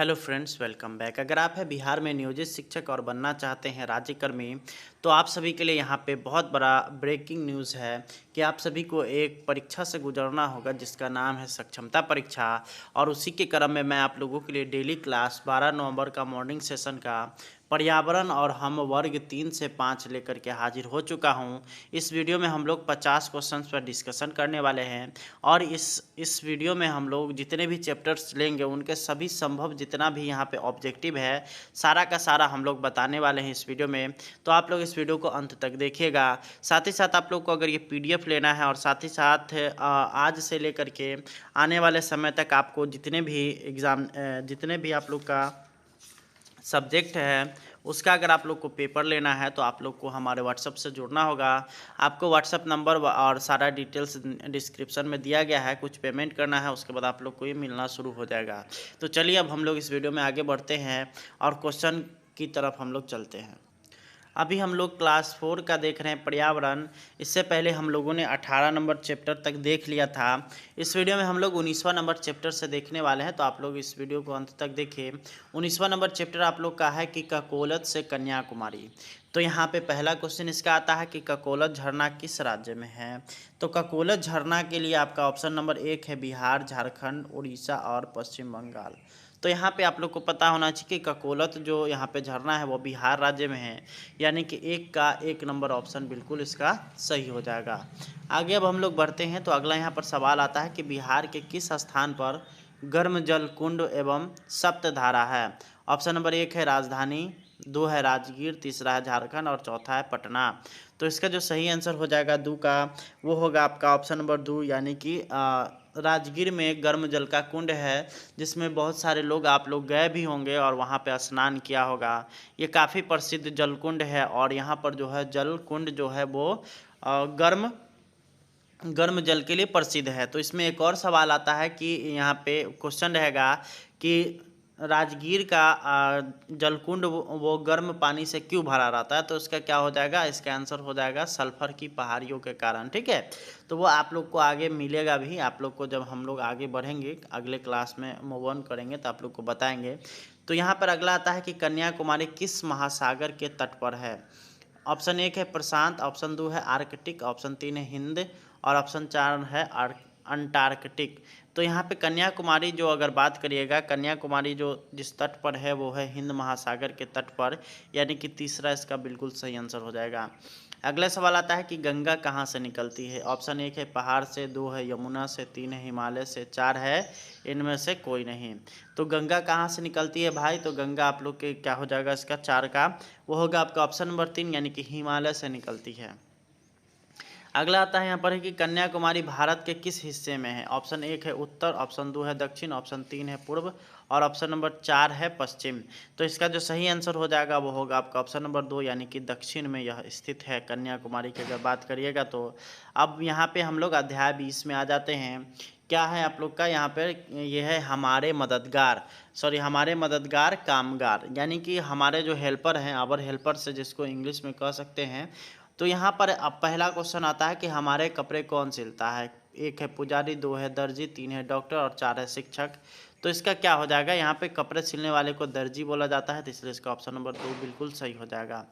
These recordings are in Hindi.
Hello friends, welcome back. अगर आप हैं बिहार में नियोजित शिक्षक और बनना चाहते हैं राज्यकर्मी, तो आप सभी के लिए यहाँ पे बहुत बड़ा ब्रेकिंग न्यूज़ है कि आप सभी को एक परीक्षा से गुजरना होगा जिसका नाम है सक्षमता परीक्षा। और उसी के क्रम में मैं आप लोगों के लिए डेली क्लास 12 नवंबर का मॉर्निंग सेशन का पर्यावरण और हम वर्ग 3 से 5 लेकर के हाजिर हो चुका हूँ। इस वीडियो में हम लोग 50 क्वेश्चंस पर डिस्कशन करने वाले हैं और इस वीडियो में हम लोग जितने भी चैप्टर्स लेंगे उनके सभी संभव जितना भी यहाँ पे ऑब्जेक्टिव है सारा का सारा हम लोग बताने वाले हैं इस वीडियो में। तो आप लोग इस वीडियो को अंत तक देखिएगा। साथ ही साथ आप लोग को अगर ये पीडीएफ लेना है और साथ ही साथ आज से लेकर के आने वाले समय तक आपको जितने भी एग्ज़ाम जितने भी आप लोग का सब्जेक्ट है उसका अगर आप लोग को पेपर लेना है तो आप लोग को हमारे व्हाट्सअप से जुड़ना होगा। आपको व्हाट्सअप नंबर और सारा डिटेल्स डिस्क्रिप्शन में दिया गया है। कुछ पेमेंट करना है, उसके बाद आप लोग को ये मिलना शुरू हो जाएगा। तो चलिए अब हम लोग इस वीडियो में आगे बढ़ते हैं और क्वेश्चन की तरफ हम लोग चलते हैं। अभी हम लोग क्लास 4 का देख रहे हैं पर्यावरण। इससे पहले हम लोगों ने 18 नंबर चैप्टर तक देख लिया था। इस वीडियो में हम लोग 19वां नंबर चैप्टर से देखने वाले हैं, तो आप लोग इस वीडियो को अंत तक देखिए। 19वां नंबर चैप्टर आप लोग का है कि ककोलत से कन्याकुमारी। तो यहाँ पे पहला क्वेश्चन इसका आता है कि ककोलत झरना किस राज्य में है। तो ककोलत झरना के लिए आपका ऑप्शन नंबर 1 है बिहार, झारखंड, उड़ीसा और पश्चिम बंगाल। तो यहाँ पे आप लोग को पता होना चाहिए कि ककोलत जो यहाँ पे झरना है वो बिहार राज्य में है, यानी कि एक का 1 नंबर ऑप्शन बिल्कुल इसका सही हो जाएगा। आगे अब हम लोग बढ़ते हैं तो अगला यहाँ पर सवाल आता है कि बिहार के किस स्थान पर गर्म जल कुंड एवं सप्तधारा है। ऑप्शन नंबर 1 है राजधानी, 2 है राजगीर, तीसरा है झारखंड और चौथा है पटना। तो इसका जो सही आंसर हो जाएगा दो का, वो होगा आपका ऑप्शन नंबर 2, यानी कि राजगीर में गर्म जल का कुंड है जिसमें बहुत सारे लोग आप लोग गए भी होंगे और वहाँ पे स्नान किया होगा। ये काफ़ी प्रसिद्ध जल कुंड है और यहाँ पर जो है जल कुंड जो है वो गर्म गर्म जल के लिए प्रसिद्ध है। तो इसमें एक और सवाल आता है कि यहाँ पे क्वेश्चन रहेगा कि राजगीर का जलकुंड वो गर्म पानी से क्यों भरा रहता है। तो इसका क्या हो जाएगा, इसका आंसर हो जाएगा सल्फर की पहाड़ियों के कारण। ठीक है, तो वो आप लोग को आगे मिलेगा भी। आप लोग को जब हम लोग आगे बढ़ेंगे अगले क्लास में मूव ऑन करेंगे तो आप लोग को बताएंगे। तो यहाँ पर अगला आता है कि कन्याकुमारी किस महासागर के तट पर है। ऑप्शन 1 है प्रशांत, ऑप्शन 2 है आर्कटिक, ऑप्शन 3 है हिंद और ऑप्शन 4 है अंटार्कटिक। तो यहाँ पे कन्याकुमारी जो अगर बात करिएगा, कन्याकुमारी जो जिस तट पर है वो है हिंद महासागर के तट पर, यानी कि तीसरा इसका बिल्कुल सही आंसर हो जाएगा। अगला सवाल आता है कि गंगा कहाँ से निकलती है। ऑप्शन 1 है पहाड़ से, 2 है यमुना से, 3 है हिमालय से, 4 है इनमें से कोई नहीं। तो गंगा कहाँ से निकलती है भाई, तो गंगा आप लोग के क्या हो जाएगा इसका 4 का, वो होगा आपका ऑप्शन नंबर 3, यानी कि हिमालय से निकलती है। अगला आता है यहाँ पर है कि कन्याकुमारी भारत के किस हिस्से में है। ऑप्शन 1 है उत्तर, ऑप्शन 2 है दक्षिण, ऑप्शन 3 है पूर्व और ऑप्शन नंबर 4 है पश्चिम। तो इसका जो सही आंसर हो जाएगा वो होगा आपका ऑप्शन नंबर 2, यानी कि दक्षिण में यह स्थित है कन्याकुमारी की अगर बात करिएगा तो। अब यहाँ पे हम लोग अध्याय 20 में आ जाते हैं। क्या है आप लोग का यहाँ पर, यह है हमारे मददगार कामगार, यानी कि हमारे जो हेल्पर हैं, आवर हेल्पर से जिसको इंग्लिश में कह सकते हैं। तो यहाँ पर अब पहला क्वेश्चन आता है कि हमारे कपड़े कौन सिलता है। 1 है पुजारी, 2 है दर्जी, 3 है डॉक्टर और 4 है शिक्षक। तो इसका क्या हो जाएगा, यहाँ पे कपड़े सिलने वाले को दर्जी बोला जाता है, तो इसलिए इसका ऑप्शन नंबर 2 बिल्कुल सही हो जाएगा।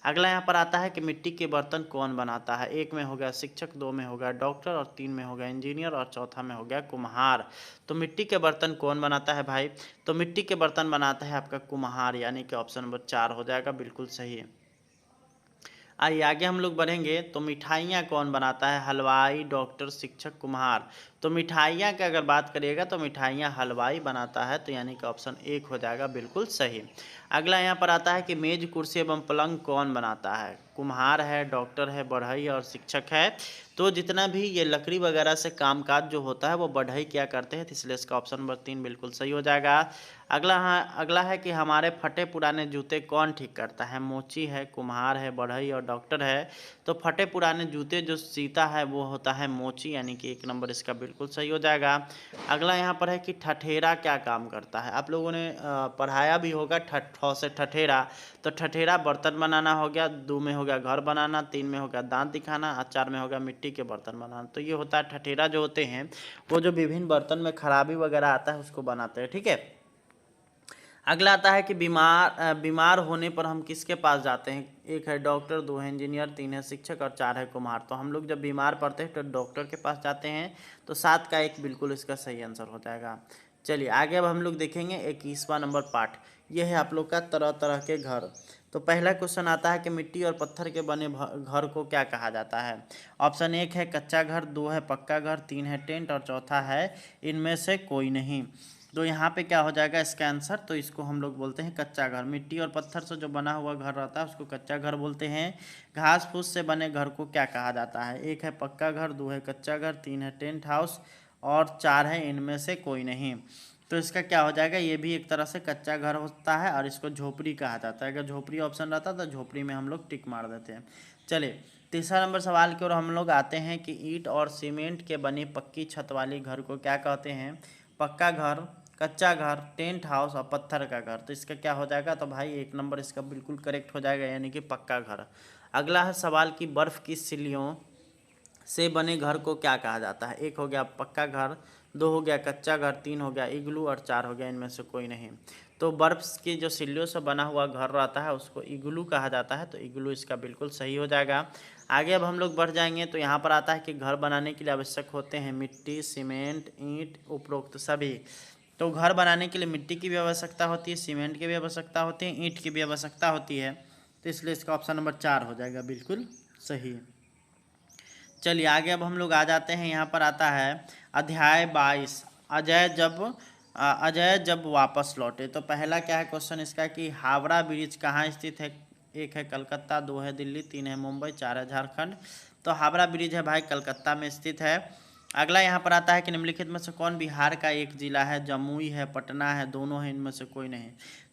अगला यहाँ पर आता है कि मिट्टी के बर्तन कौन बनाता है। 1 में हो गया शिक्षक, 2 में हो गया डॉक्टर और 3 में हो गया इंजीनियर और चौथा में हो गया कुम्हार। तो मिट्टी के बर्तन कौन बनाता है भाई, तो मिट्टी के बर्तन बनाता है आपका कुम्हार, यानी कि ऑप्शन नंबर 4 हो जाएगा बिल्कुल सही है। आइए आगे हम लोग बढ़ेंगे तो मिठाइयाँ कौन बनाता है। हलवाई, डॉक्टर, शिक्षक, कुम्हार। तो मिठाइयाँ की अगर बात करिएगा तो मिठाइयाँ हलवाई बनाता है, तो यानी कि ऑप्शन 1 हो जाएगा बिल्कुल सही। अगला यहाँ पर आता है कि मेज, कुर्सी एवं पलंग कौन बनाता है। कुम्हार है, डॉक्टर है, बढ़ई और शिक्षक है। तो जितना भी ये लकड़ी वगैरह से कामकाज जो होता है वो बढ़ई क्या करते हैं, तो इसलिए इसका ऑप्शन नंबर 3 बिल्कुल सही हो जाएगा। अगला है कि हमारे फटे पुराने जूते कौन ठीक करता है। मोची है, कुम्हार है, बढ़ई और डॉक्टर है। तो फटे पुराने जूते जो सीता है वो होता है मोची, यानी कि 1 नंबर इसका बिल्कुल सही हो जाएगा। अगला यहाँ पर है कि ठठेरा क्या काम करता है। आप लोगों ने पढ़ाया भी होगा ठ से ठठेरा। तो ठठेरा बर्तन बनाना हो गया, 2 में हो गया घर बनाना, 3 में हो गया दांत दिखाना और 4 में हो गया मिट्टी के बर्तन बनाना। तो ये होता है ठठेरा जो होते हैं वो जो विभिन्न बर्तन में खराबी वगैरह आता है उसको बनाते हैं। ठीक है, अगला आता है कि बीमार होने पर हम किसके पास जाते हैं। एक है डॉक्टर, दो है इंजीनियर, तीन है शिक्षक और चार है कुम्हार। तो हम लोग जब बीमार पड़ते हैं तो डॉक्टर के पास जाते हैं। तो 7 का 1 बिल्कुल इसका सही आंसर हो जाएगा। चलिए आगे अब हम लोग देखेंगे 21वां नंबर पार्ट। यह है आप लोग का तरह तरह के घर। तो पहला क्वेश्चन आता है कि मिट्टी और पत्थर के बने घर को क्या कहा जाता है। ऑप्शन 1 है कच्चा घर, 2 है पक्का घर, 3 है टेंट और चौथा है इनमें से कोई नहीं। तो यहाँ पे क्या हो जाएगा इसका आंसर, तो इसको हम लोग बोलते हैं कच्चा घर। मिट्टी और पत्थर से जो बना हुआ घर रहता है उसको कच्चा घर बोलते हैं। घास फूस से बने घर को क्या कहा जाता है। 1 है पक्का घर, 2 है कच्चा घर, 3 है टेंट हाउस और 4 है इनमें से कोई नहीं। तो इसका क्या हो जाएगा, ये भी एक तरह से कच्चा घर होता है और इसको झोपड़ी कहा जाता है। अगर झोपड़ी ऑप्शन रहता तो झोपड़ी में हम लोग टिक मार देते हैं। चलिए तीसरा नंबर सवाल की ओर हम लोग आते हैं कि ईंट और सीमेंट के बनी पक्की छत वाली घर को क्या कहते हैं। पक्का घर, कच्चा घर, टेंट हाउस और पत्थर का घर। तो इसका क्या हो जाएगा, तो भाई 1 नंबर इसका बिल्कुल करेक्ट हो जाएगा, यानी कि पक्का घर। अगला है सवाल कि बर्फ़ की सिल्लियों से बने घर को क्या कहा जाता है। 1 हो गया पक्का घर, 2 हो गया कच्चा घर, 3 हो गया इग्लू और 4 हो गया इनमें से कोई नहीं। तो बर्फ़ की जो सिल्लियों से बना हुआ घर रहता है उसको इग्लू कहा जाता है। तो इग्लू इसका बिल्कुल सही हो जाएगा। आगे अब हम लोग बढ़ जाएंगे तो यहाँ पर आता है कि घर बनाने के लिए आवश्यक होते हैं मिट्टी, सीमेंट, ईंट, उपरोक्त सभी। तो घर बनाने के लिए मिट्टी की भी आवश्यकता होती है, सीमेंट की भी आवश्यकता होती है, ईंट की भी आवश्यकता होती है। तो इसलिए इसका ऑप्शन नंबर 4 हो जाएगा बिल्कुल सही। चलिए आगे अब हम लोग आ जाते हैं, यहाँ पर आता है अध्याय 22 अजय जब वापस लौटे। तो पहला क्या है क्वेश्चन इसका कि हावड़ा ब्रिज कहाँ स्थित है। 1 है कलकत्ता, 2 है दिल्ली, 3 है मुंबई, 4 है झारखंड। तो हावड़ा ब्रिज है भाई कलकत्ता में स्थित है। अगला यहाँ पर आता है कि निम्नलिखित में से कौन बिहार का एक जिला है। जमुई है, पटना है, दोनों है, इनमें से कोई नहीं।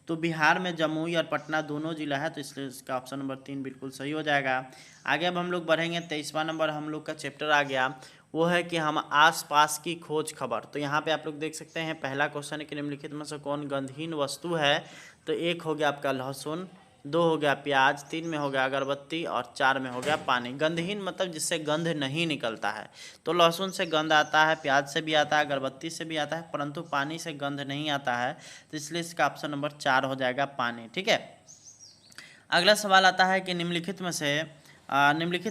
तो बिहार में जमुई और पटना दोनों जिला है, तो इसलिए इसका ऑप्शन नंबर 3 बिल्कुल सही हो जाएगा। आगे अब हम लोग बढ़ेंगे, 23वां नंबर हम लोग का चैप्टर आ गया, वो है कि हम आसपास की खोज खबर। तो यहाँ पे आप लोग देख सकते हैं पहला क्वेश्चन है कि निम्नलिखित में से कौन गंधहीन वस्तु है। तो 1 हो गया आपका लहसुन, 2 हो गया प्याज, 3 में हो गया अगरबत्ती और 4 में हो गया पानी। गंधहीन मतलब जिससे गंध नहीं निकलता है। तो लहसुन से गंध आता है, प्याज से भी आता है, अगरबत्ती से भी आता है, परंतु पानी से गंध नहीं आता है। तो इसलिए इसका ऑप्शन नंबर 4 हो जाएगा पानी। ठीक है, अगला सवाल आता है कि निम्नलिखित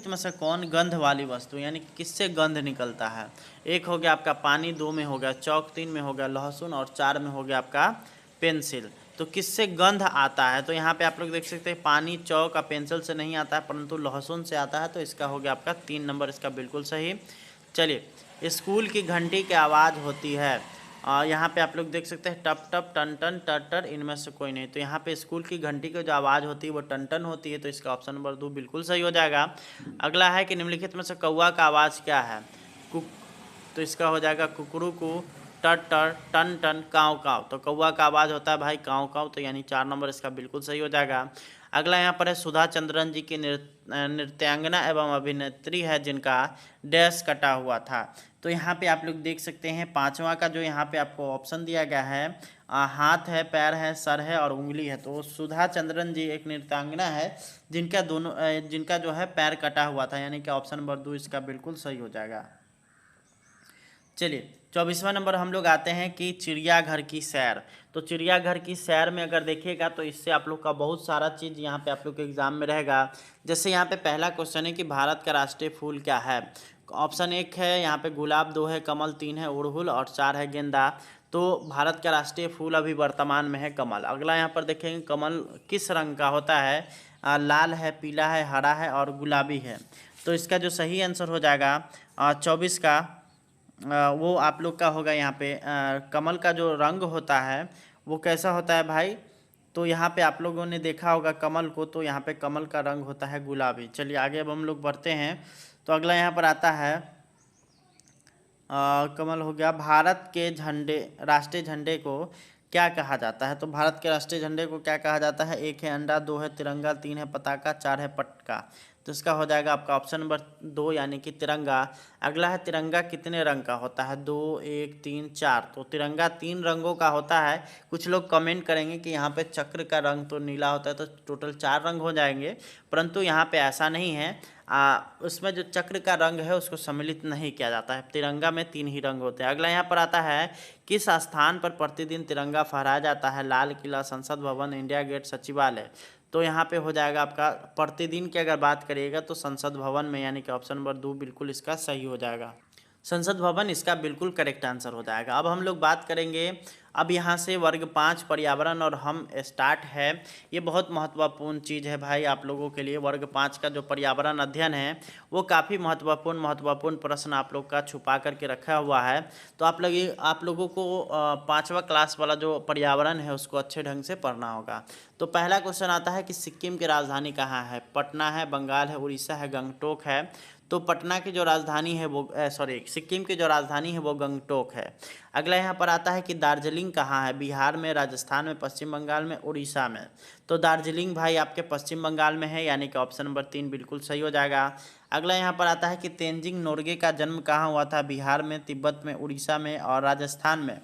में से कौन गंध वाली वस्तु, यानी कि किससे गंध निकलता है। 1 हो गया आपका पानी, 2 में हो गया चौक, 3 में हो गया लहसुन और 4 में हो गया आपका पेंसिल। तो किससे गंध आता है, तो यहाँ पे आप लोग देख सकते हैं पानी, चौक और पेंसिल से नहीं आता है, परंतु लहसुन से आता है। तो इसका हो गया आपका 3 नंबर इसका बिल्कुल सही। चलिए स्कूल की घंटी की आवाज़ होती है। यहाँ पे आप लोग देख सकते हैं टप टप, टन टन, टर टर, इनमें से कोई नहीं। तो यहाँ पे स्कूल की घंटी की जो आवाज़ होती है वो टन टन होती है। तो इसका ऑप्शन नंबर 2 बिल्कुल सही हो जाएगा। अगला है कि निम्नलिखित में से कौवा का आवाज़ क्या है। कुक, तो इसका हो जाएगा कुकरू कु, टर टर, टन टन, काँव काँव। तो कौवा का आवाज़ होता है भाई काँव काँव। तो यानी 4 नंबर इसका बिल्कुल सही हो जाएगा। अगला यहाँ पर है सुधा चंद्रन जी की नृत्यांगना एवं अभिनेत्री है जिनका डैश कटा हुआ था। तो यहाँ पे आप लोग देख सकते हैं 5वां का जो यहाँ पे आपको ऑप्शन दिया गया है, हाथ है, पैर है, सर है और उंगली है। तो सुधा चंद्रन जी एक नृत्यांगना है जिनका जो है पैर कटा हुआ था, यानी कि ऑप्शन नंबर 2 इसका बिल्कुल सही हो जाएगा। चलिए 24वां नंबर हम लोग आते हैं कि चिड़ियाघर की सैर। तो चिड़ियाघर की सैर में अगर देखिएगा तो इससे आप लोग का बहुत सारा चीज़ यहाँ पे आप लोग के एग्जाम में रहेगा। जैसे यहाँ पे पहला क्वेश्चन है कि भारत का राष्ट्रीय फूल क्या है। ऑप्शन 1 है यहाँ पे गुलाब, 2 है कमल, 3 है उड़हुल और 4 है गेंदा। तो भारत का राष्ट्रीय फूल अभी वर्तमान में है कमल। अगला यहाँ पर देखेंगे कमल किस रंग का होता है। लाल है, पीला है, हरा है और गुलाबी है। तो इसका जो सही आंसर हो जाएगा 24 का, वो आप लोग का होगा यहाँ पे कमल का जो रंग होता है वो कैसा होता है भाई। तो यहाँ पे आप लोगों ने देखा होगा कमल को, तो यहाँ पे कमल का रंग होता है गुलाबी। चलिए आगे अब हम लोग बढ़ते हैं। तो अगला यहाँ पर आता है कमल हो गया, भारत के राष्ट्रीय झंडे को क्या कहा जाता है। तो भारत के राष्ट्रीय झंडे को क्या कहा जाता है। 1 है अंडा, 2 है तिरंगा, 3 है पताका, 4 है पटका। तो तो इसका हो जाएगा आपका ऑप्शन नंबर 2 यानी कि तिरंगा। अगला है तिरंगा कितने रंग का होता है? 2, 1, 3, 4। तो तिरंगा 3 रंगों का होता है। कुछ लोग कमेंट करेंगे कि यहाँ पे चक्र का रंग तो नीला होता है, तो टोटल 4 रंग हो जाएंगे, परंतु यहाँ पे ऐसा नहीं है। उसमें जो चक्र का रंग है उसको सम्मिलित नहीं किया जाता है। तिरंगा में 3 ही रंग होते हैं। अगला यहाँ पर आता है किस स्थान पर प्रतिदिन तिरंगा फहराया जाता है? लाल किला, संसद भवन, इंडिया गेट, सचिवालय। तो यहाँ पे हो जाएगा आपका प्रतिदिन की अगर बात करिएगा तो संसद भवन में, यानी कि ऑप्शन नंबर 2 बिल्कुल इसका सही हो जाएगा। संसद भवन इसका बिल्कुल करेक्ट आंसर हो जाएगा। अब हम लोग बात करेंगे, अब यहाँ से वर्ग 5 पर्यावरण और हम स्टार्ट है। ये बहुत महत्वपूर्ण चीज़ है भाई आप लोगों के लिए। वर्ग 5 का जो पर्यावरण अध्ययन है वो काफ़ी महत्वपूर्ण प्रश्न आप लोग का छुपा करके रखा हुआ है। तो आप लोगों को 5वां क्लास वाला जो पर्यावरण है उसको अच्छे ढंग से पढ़ना होगा। तो पहला क्वेश्चन आता है कि सिक्किम की राजधानी कहाँ है? पटना है, बंगाल है, उड़ीसा है, गंगटोक है। तो पटना की जो राजधानी है वो सिक्किम की जो राजधानी है वो गंगटोक है। अगला यहाँ पर आता है कि दार्जिलिंग कहाँ है? बिहार में, राजस्थान में, पश्चिम बंगाल में, उड़ीसा में। तो दार्जिलिंग भाई आपके पश्चिम बंगाल में है, यानी कि ऑप्शन नंबर 3 बिल्कुल सही हो जाएगा। अगला यहाँ पर आता है कि तेंजिंग नोर्गे का जन्म कहाँ हुआ था? बिहार में, तिब्बत में, उड़ीसा में और राजस्थान में।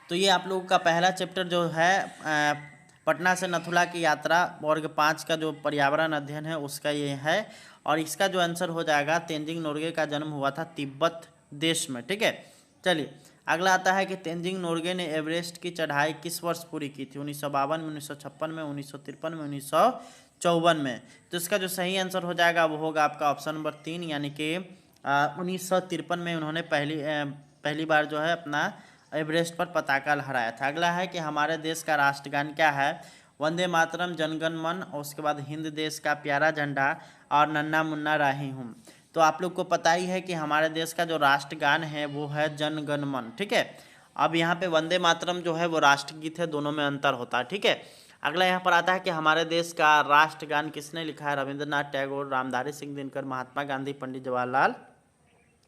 तो ये आप लोगों का पहला चैप्टर जो है पटना से नथुला की यात्रा, वर्ग 5 का जो पर्यावरण अध्ययन है उसका ये है। और इसका जो आंसर हो जाएगा तेंजिंग नोर्गे का जन्म हुआ था तिब्बत देश में। ठीक है, चलिए अगला आता है कि तेंजिंग नोर्गे ने एवरेस्ट की चढ़ाई किस वर्ष पूरी की थी? 1952 में, 1956 में, 1953 में, 1954 में। तो इसका जो सही आंसर हो जाएगा वो होगा आपका ऑप्शन नंबर 3 यानी कि 1953 में उन्होंने पहली बार जो है अपना एवरेस्ट पर पताका लहराया था। अगला है कि हमारे देश का राष्ट्रगान क्या है? वंदे मातरम, जनगण मन, और उसके बाद हिंद देश का प्यारा झंडा और नन्ना मुन्ना राही हूँ। तो आप लोग को पता ही है कि हमारे देश का जो राष्ट्रगान है वो है जनगण मन। ठीक है, अब यहाँ पे वंदे मातरम जो है वो राष्ट्रगीत है, दोनों में अंतर होता है। ठीक है, अगला यहाँ पर आता है कि हमारे देश का राष्ट्रगान किसने लिखा है? रविंद्रनाथ टैगोर, रामधारी सिंह दिनकर, महात्मा गांधी, पंडित जवाहरलाल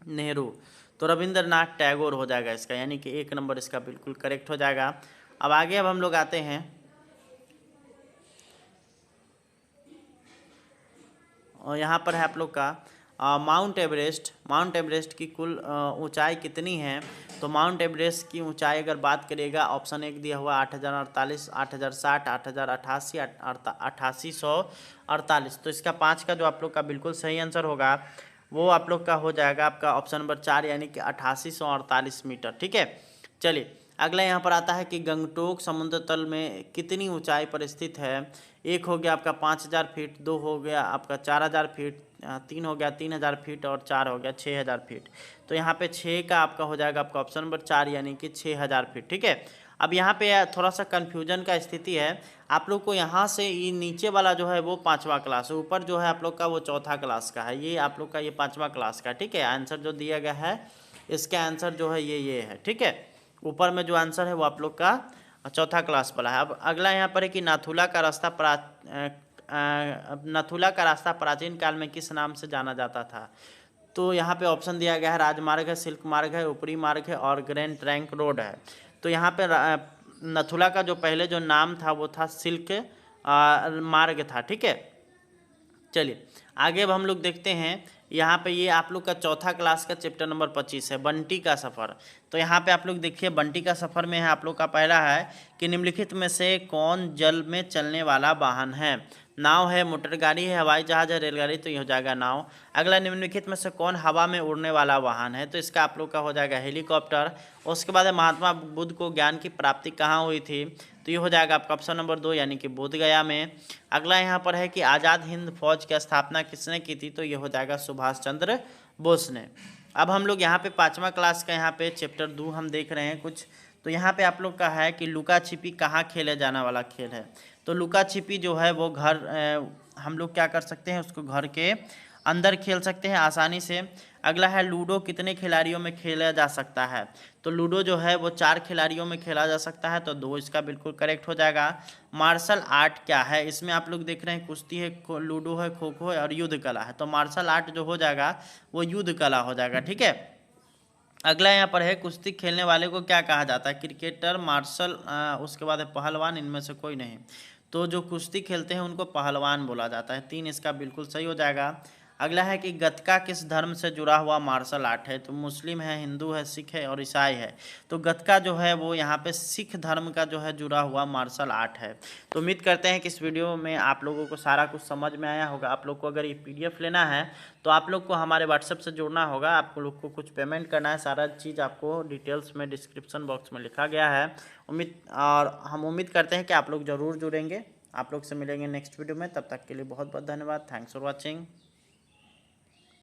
नेहरू। तो रविंद्रनाथ टैगोर हो जाएगा इसका, यानी कि 1 नंबर इसका बिल्कुल करेक्ट हो जाएगा। अब आगे हम लोग आते हैं, और यहाँ पर है आप लोग का माउंट एवरेस्ट। माउंट एवरेस्ट की कुल ऊंचाई कितनी है? तो माउंट एवरेस्ट की ऊंचाई अगर बात करिएगा, ऑप्शन 1 दिया हुआ 8048, 8060, 8088, 8848। तो इसका 5 का जो आप लोग का बिल्कुल सही आंसर होगा वो आप लोग का हो जाएगा आपका ऑप्शन नंबर 4 यानी कि 8848 मीटर। ठीक है, चलिए अगला यहाँ पर आता है कि गंगटोक समुद्र तल में कितनी ऊंचाई पर स्थित है? 1 हो गया आपका 5000 फीट, 2 हो गया आपका 4000 फीट, 3 हो गया 3000 फीट और 4 हो गया 6000 फीट। तो यहाँ पे 6 का आपका हो जाएगा आपका ऑप्शन नंबर 4 यानी कि 6000 फीट। ठीक है, अब यहाँ पे थोड़ा सा कन्फ्यूजन का स्थिति है। आप लोग को यहाँ से ये नीचे वाला जो है वो 5वां क्लास है, ऊपर जो है आप लोग का वो 4था क्लास का है, ये आप लोग का ये 5वां क्लास का। ठीक है, आंसर जो दिया गया है इसका आंसर जो है ये है। ठीक है, ऊपर में जो आंसर है वो आप लोग का 4था क्लास वाला है। अब अगला यहाँ पर है कि नाथुला का रास्ता प्राचीन काल में किस नाम से जाना जाता था? तो यहाँ पे ऑप्शन दिया गया है राजमार्ग है, सिल्क मार्ग है, ऊपरी मार्ग है और ग्रैंड ट्रंक रोड है। तो यहाँ पे नथुला का जो पहले जो नाम था वो था सिल्क मार्ग था। ठीक है, चलिए आगे अब हम लोग देखते हैं, यहाँ पे ये आप लोग का 4था क्लास का चैप्टर नंबर 25 है, बंटी का सफ़र। तो यहाँ पे आप लोग देखिए बंटी का सफ़र में है आप लोग का पहला है कि निम्नलिखित में से कौन जल में चलने वाला वाहन है? नाव है, मोटर गाड़ी है, हवाई जहाज है, रेलगाड़ी। तो ये हो जाएगा नाव। अगला निम्नलिखित में से कौन हवा में उड़ने वाला वाहन है? तो इसका आप लोग का हो जाएगा हेलीकॉप्टर। उसके बाद महात्मा बुद्ध को ज्ञान की प्राप्ति कहाँ हुई थी? तो ये हो जाएगा आपका ऑप्शन नंबर 2 यानी कि बोधगया में। अगला यहाँ पर है कि आज़ाद हिंद फौज की स्थापना किसने की थी? तो ये हो जाएगा सुभाष चंद्र बोस ने। अब हम लोग यहाँ पे 5वां क्लास का यहाँ पे चैप्टर 2 हम देख रहे हैं कुछ। तो यहाँ पे आप लोग का है कि लुका छिपी कहाँ खेले जाने वाला खेल है? तो लुका छिपी जो है वो हम लोग क्या कर सकते हैं, उसको घर के अंदर खेल सकते हैं आसानी से। अगला है लूडो कितने खिलाड़ियों में खेला जा सकता है? तो लूडो जो है वो 4 खिलाड़ियों में खेला जा सकता है, तो 2 इसका बिल्कुल करेक्ट हो जाएगा। मार्शल आर्ट क्या है? इसमें आप लोग देख रहे हैं कुश्ती है, लूडो है, खो खो है और युद्ध कला है। तो मार्शल आर्ट जो हो जाएगा वो युद्ध कला हो जाएगा। ठीक है, अगला यहाँ पर है कुश्ती खेलने वाले को क्या कहा जाता है? क्रिकेटर, मार्शल, उसके बाद है पहलवान, इनमें से कोई नहीं। तो जो कुश्ती खेलते हैं उनको पहलवान बोला जाता है। 3 इसका बिल्कुल सही हो जाएगा। अगला है कि गतका किस धर्म से जुड़ा हुआ मार्शल आर्ट है? तो मुस्लिम है, हिंदू है, सिख है और ईसाई है। तो गतका जो है वो यहाँ पे सिख धर्म का जो है जुड़ा हुआ मार्शल आर्ट है। तो उम्मीद करते हैं कि इस वीडियो में आप लोगों को सारा कुछ समझ में आया होगा। आप लोग को अगर ये पीडीएफ लेना है तो आप लोग को हमारे व्हाट्सएप से जुड़ना होगा। आप लोग को कुछ पेमेंट करना है, सारा चीज़ आपको डिटेल्स में डिस्क्रिप्शन बॉक्स में लिखा गया है। हम उम्मीद करते हैं कि आप लोग ज़रूर जुड़ेंगे। आप लोग से मिलेंगे नेक्स्ट वीडियो में, तब तक के लिए बहुत बहुत धन्यवाद। Thanks for watching.